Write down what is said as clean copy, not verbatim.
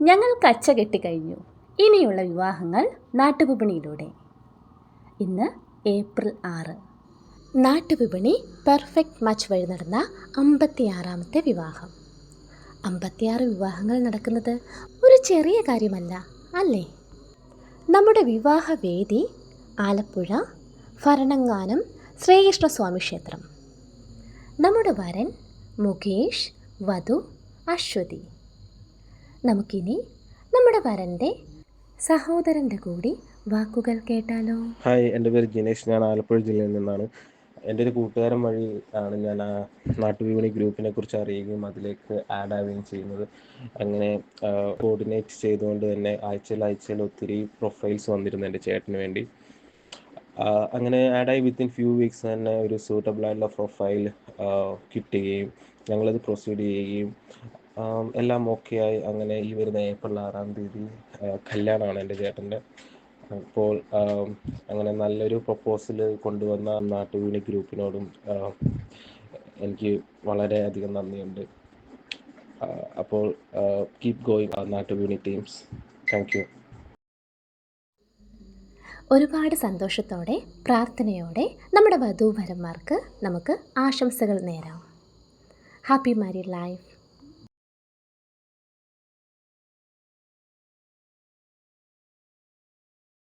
ഞങ്ങൾ കച്ച കെട്ടിക്കഴിഞ്ഞു. ഇനിയുള്ള വിവാഹങ്ങൾ നാട്ടുവിപണിയിലൂടെ. ഇന്ന് ഏപ്രിൽ 6. നാട്ടുവിപണി പെർഫെക്റ്റ് മാച്ച് വഴി നടന്ന 56ാമത്തെ വിവാഹം. 56 വിവാഹങ്ങൾ നടക്കുന്നത് ഒരു ചെറിയ കാര്യമല്ല അല്ലേ? നമ്മുടെ വിവാഹവേദി ആലപ്പുഴ ഭരണങ്ങാനം ശ്രീകൃഷ്ണസ്വാമി ക്ഷേത്രം. നമ്മുടെ വരൻ മുകേഷ്, വധു അശ്വതി. നമുക്കിനി നമ്മുടെ വരൻ്റെ സഹോദരൻ്റെ കൂടി വാക്കുകൾ കേട്ടാലോ? ഹായ്, എൻ്റെ പേര് ജിനേഷ്. ഞാൻ ആലപ്പുഴ ജില്ലയിൽ നിന്നാണ്. എൻ്റെ ഒരു കൂട്ടുകാരൻ വഴി ആണ് ഞാൻ ആ നാട്ടുവിപണി ഗ്രൂപ്പിനെ കുറിച്ച് അറിയുകയും അതിലേക്ക് ആഡ് ആവുകയും ചെയ്യുന്നത്. അങ്ങനെ കോർഡിനേറ്റ് ചെയ്തുകൊണ്ട് തന്നെ ആഴ്ചയിൽ ഒത്തിരി പ്രൊഫൈൽസ് വന്നിരുന്നു എൻ്റെ ചേട്ടന് വേണ്ടി. അങ്ങനെ ആഡായി വിത്തിൻ ഫ്യൂ വീക്സ് തന്നെ ഒരു സൂട്ടബിൾ ആയിട്ടുള്ള പ്രൊഫൈൽ കിട്ടുകയും ഞങ്ങളത് പ്രൊസീഡ് ചെയ്യുകയും എല്ലാം ഓക്കെ ആയി. അങ്ങനെ ഈ വരുന്ന ഏപ്രിൽ 6-ാം തീയതി കല്യാണമാണ് എൻ്റെ ചേട്ടൻ്റെ. അപ്പോൾ അങ്ങനെ നല്ലൊരു പ്രൊപ്പോസൽ കൊണ്ടുവന്ന നാട്ടുവിപണി ഗ്രൂപ്പിനോടും എനിക്ക് വളരെയധികം നന്ദിയുണ്ട്. അപ്പോൾ keep going Nattuvipani teams. Thank you. ഒരുപാട് സന്തോഷത്തോടെ പ്രാർത്ഥനയോടെ നമ്മുടെ വധൂവരന്മാർക്ക് നമുക്ക് ആശംസകൾ നേരാം. Happy married life.